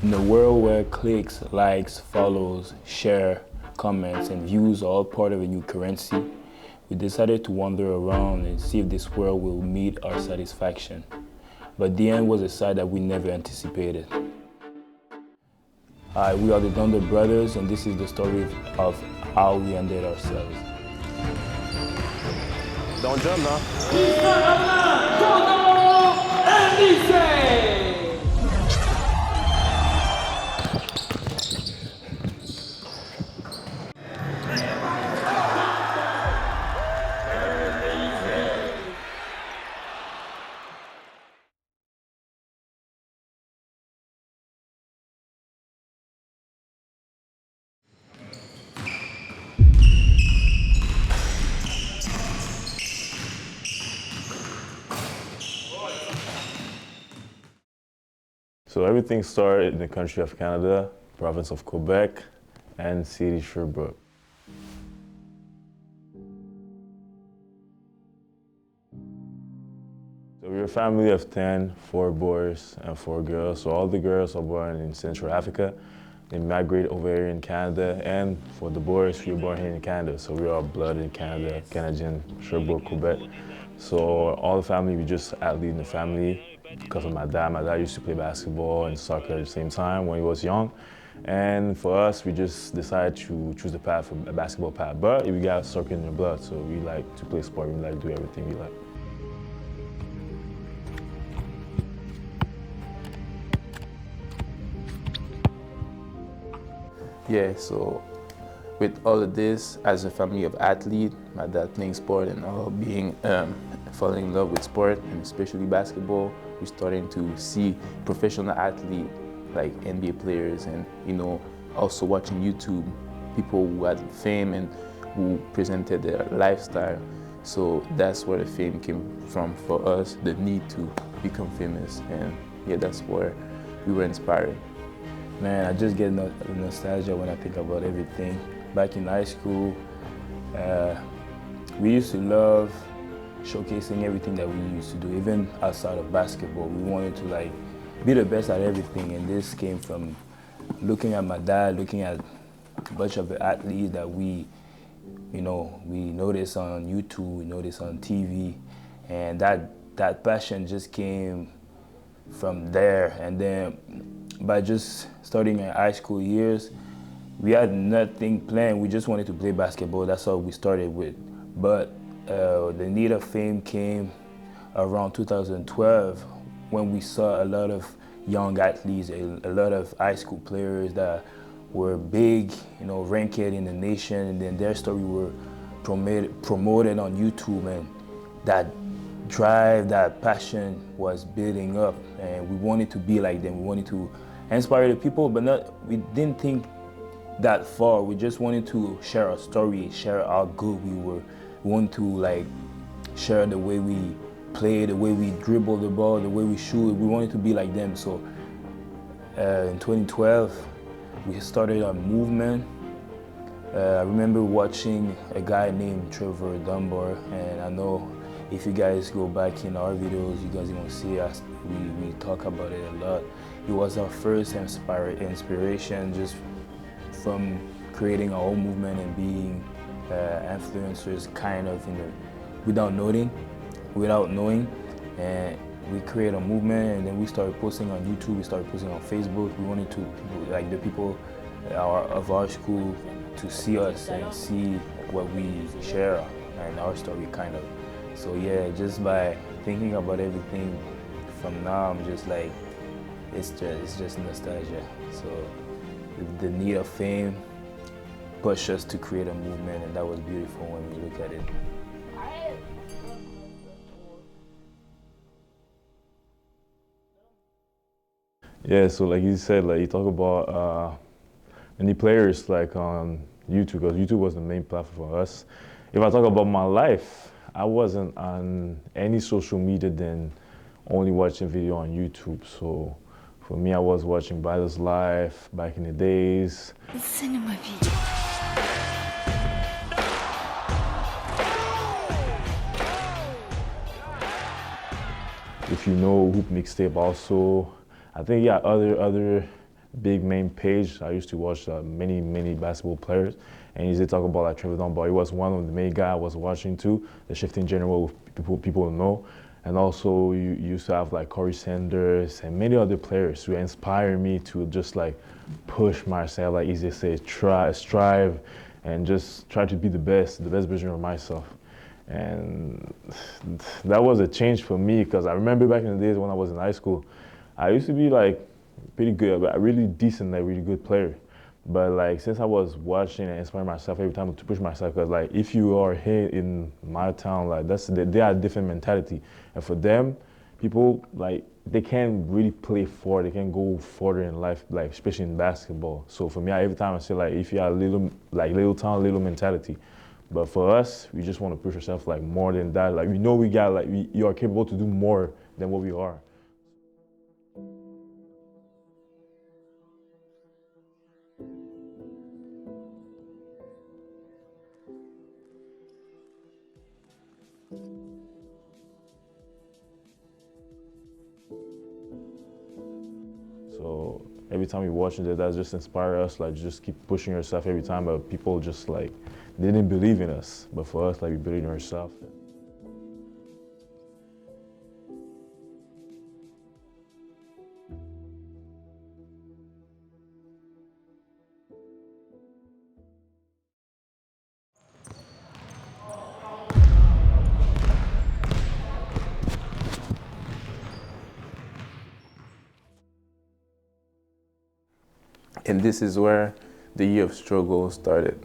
In a world where clicks, likes, follows, share, comments, and views are all part of a new currency, we decided to wander around and see if this world will meet our satisfaction. But the end was a sight that we never anticipated. Hi, we are the Dunder Brothers, and this is the story of how we ended ourselves. Don't jump now. So everything started in the country of Canada, province of Quebec, and city Sherbrooke. So we're a family of 10, 4 boys and 4 girls. So all the girls are born in Central Africa. They migrate over here in Canada, and for the boys, we were born here in Canada. So we're all blood in Canada, Canadian, Sherbrooke, Quebec. So all the family, we just athlete in the family because of my dad. My dad used to play basketball and soccer at the same time when he was young. And for us, we just decided to choose the path for a basketball path. But we got soccer in the blood, so we like to play sport. We like to do everything we like. Yeah, so with all of this, as a family of athletes, my dad playing sport and all falling in love with sport, and especially basketball, we're starting to see professional athletes like NBA players, and also watching YouTube, people who had fame and who presented their lifestyle. So that's where the fame came from for us, the need to become famous, and yeah, that's where we were inspired. Man, I just get nostalgia when I think about everything. Back in high school, we used to love showcasing everything that we used to do, even outside of basketball. We wanted to be the best at everything, and this came from looking at my dad, looking at a bunch of the athletes that we noticed on YouTube, we noticed on TV, and that passion just came from there. And then by just starting in high school years, we had nothing planned. We just wanted to play basketball. That's all we started with. But the need of fame came around 2012 when we saw a lot of young athletes, a lot of high school players that were big, ranked in the nation, and then their story were promoted on YouTube, and that drive, that passion was building up, and we wanted to be like them. We wanted to inspire the people, but we didn't think that far. We just wanted to share our story, share how good we were. We wanted to share the way we play, the way we dribble the ball, the way we shoot. We wanted to be like them. So in 2012, we started a movement. I remember watching a guy named Trevor Dunbar, and I know if you guys go back in our videos, you guys will see us. We talk about it a lot. It was our first inspiration, just from creating our own movement and being influencers, kind of without knowing. And we created a movement, and then we started posting on YouTube. We started posting on Facebook. We wanted the people of our school to see us and see what we share and our story, kind of. So yeah, just by thinking about everything from now, I'm just it's just nostalgia. So the need of fame pushed us to create a movement, and that was beautiful when we look at it. Yeah, so like you said, you talk about any players on YouTube, because YouTube was the main platform for us. If I talk about my life, I wasn't on any social media than only watching video on YouTube. So for me, I was watching Battle's Life back in the days. If you know Hoop Mixtape also, I think, yeah, other big main page. I used to watch many basketball players, and he used to talk about like Trevor Dunn, but he was one of the main guys I was watching too, the shifting general people know. And also you used to have like Corey Sanders and many other players who inspire me to just like push myself, like easy to say, strive, and just try to be the best version of myself. And that was a change for me because I remember back in the days when I was in high school, I used to be like pretty good, but a really decent, like really good player. But like since I was watching and inspiring myself every time to push myself, because like if you are here in my town, like they are a different mentality, and for them, people like they can't really play forward, they can go further in life, like especially in basketball. So for me, every time I say like if you are little town, little mentality. But for us, we just want to push ourselves like more than that. Like we know we got like you are capable to do more than what we are. So every time we watch it, that just inspire us, like just keep pushing yourself every time. But people just like they didn't believe in us, but for us, like we believe in ourselves. And this is where the year of struggle started.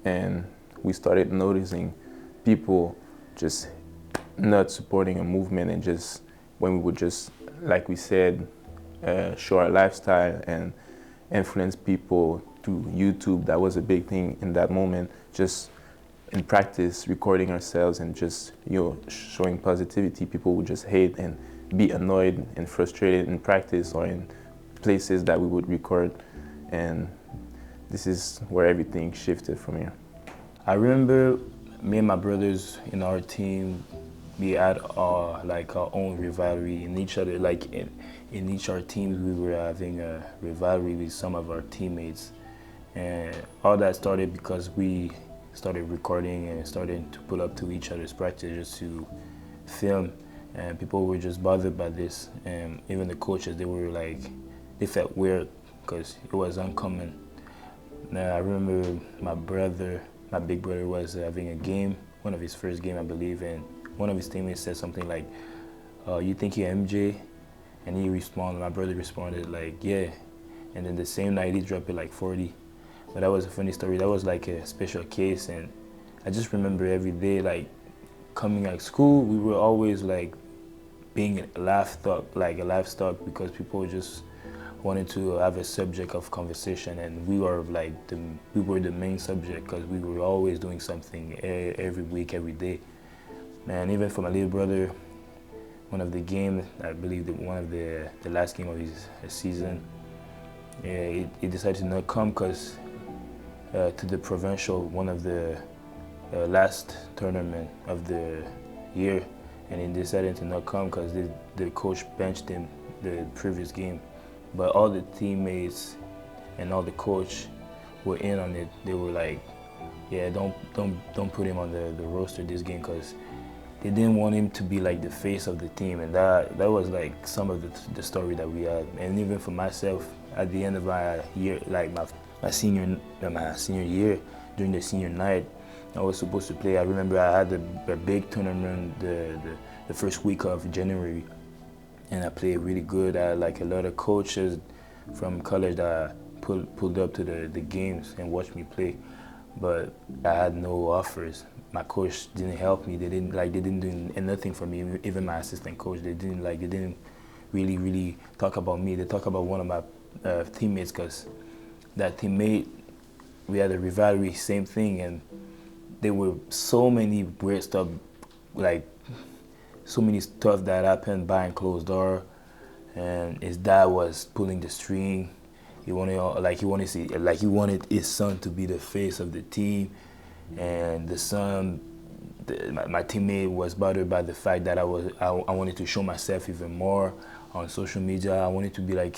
And we started noticing people just not supporting a movement, and just when we would just, like we said, show our lifestyle and influence people through YouTube. That was a big thing in that moment. Just in practice, recording ourselves and just showing positivity. People would just hate and be annoyed and frustrated in practice or in places that we would record, and this is where everything shifted from here. I remember me and my brothers in our team, we had like our own rivalry in each other. Like in each our teams, we were having a rivalry with some of our teammates, and all that started because we started recording and started to pull up to each other's practice just to film, and people were just bothered by this, and even the coaches, they felt weird because it was uncommon. Now I remember my big brother was having a game, one of his first game I believe, and one of his teammates said something like, you think you're MJ? And my brother responded like, yeah. And then the same night he dropped it like 40. But that was a funny story. That was like a special case, and I just remember every day, like coming out of school, we were always like being a livestock because people just wanted to have a subject of conversation, and we were the main subject because we were always doing something every week, every day. And even for my little brother, one of the games, I believe one of the last game of his season, he decided to not come because to the provincial, one of the last tournament of the year, and he decided to not come because the coach benched him the previous game. But all the teammates and all the coach were in on it. They were like, yeah, don't put him on the roster this game, because they didn't want him to be like the face of the team. And that was like some of the story that we had. And even for myself, at the end of my year, like my senior year, during the senior night, I was supposed to play. I remember I had a big tournament the first week of January, and I played really good. I had like a lot of coaches from college that pulled up to the games and watched me play, but I had no offers. My coach didn't help me. They didn't do nothing for me. Even my assistant coach, they didn't really talk about me. They talked about one of my teammates, because that teammate, we had a rivalry, same thing, and there were so many weird stuff, like so many stuff that happened behind closed door, and his dad was pulling the string. He wanted his son to be the face of the team, and the son, my teammate was bothered by the fact that I wanted to show myself even more on social media. I wanted to be like,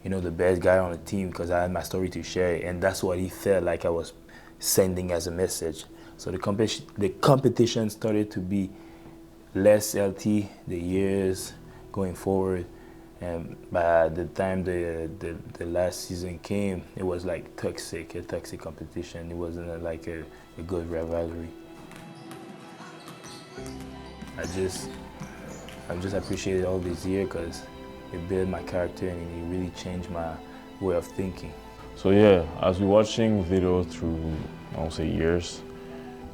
the best guy on the team because I had my story to share, and that's what he felt like I was sending as a message. So the competition started to be less healthy the years going forward, and by the time the last season came, it was like a toxic competition. It wasn't like a good rivalry. I just appreciated all these years because it built my character and it really changed my way of thinking. So yeah, as we're watching video through, I won't say years,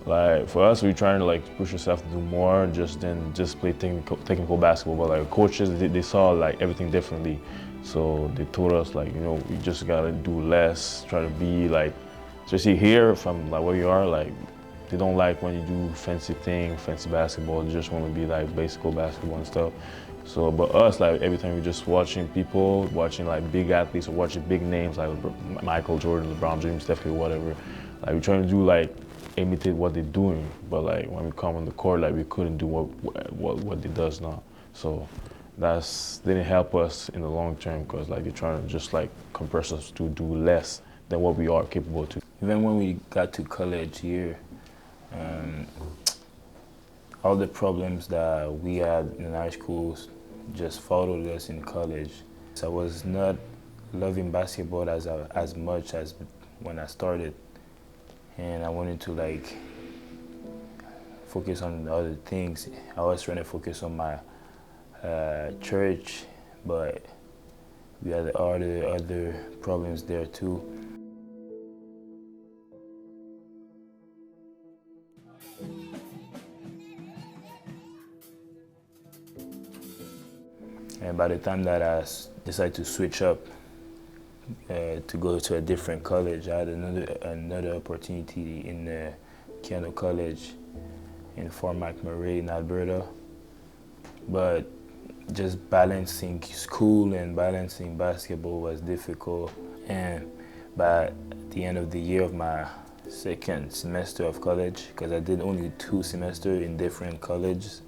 like for us, we're trying to like push yourself to do more than just play technical basketball. But like coaches, they saw like everything differently. So they told us like, we just gotta do less, try to be like, especially here from like where you are, like they don't like when you do fancy basketball. They just want to be like basic basketball and stuff. So, but us, like every time we're just watching people, watching like big athletes or watching big names like Michael Jordan, LeBron James, Steph Curry, whatever. Like we're trying to do like imitate what they're doing, but like when we come on the court, like we couldn't do what they does now. So that's didn't help us in the long term because like they're trying to just like compress us to do less than what we are capable to. Even when we got to college here, all the problems that we had in high schools just followed us in college. So I was not loving basketball as much as when I started, and I wanted to like focus on other things. I was trying to focus on my church, but we had other problems there too. And by the time that I decided to switch up to go to a different college, I had another opportunity in Keano College in Fort McMurray in Alberta. But just balancing school and balancing basketball was difficult. And by the end of the year of my second semester of college, because I did only 2 semesters in different colleges,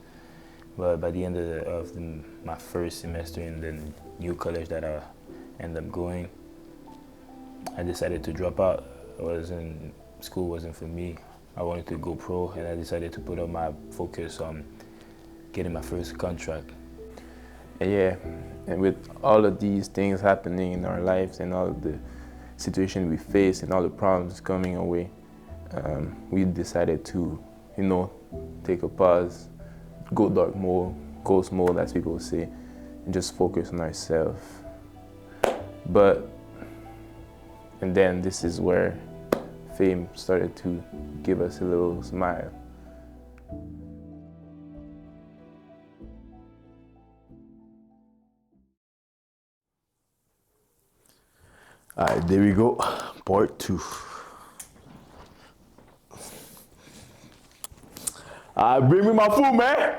but by the end of my first semester in the new college that I ended up going, I decided to drop out. School wasn't for me. I wanted to go pro, and I decided to put up my focus on getting my first contract. Yeah, and with all of these things happening in our lives and all of the situation we face and all the problems coming our way, we decided to, take a pause, go dark mode, ghost mode, as people say, and just focus on ourselves. And then this is where fame started to give us a little smile. All right, there we go, part 2. All right, bring me my food, man.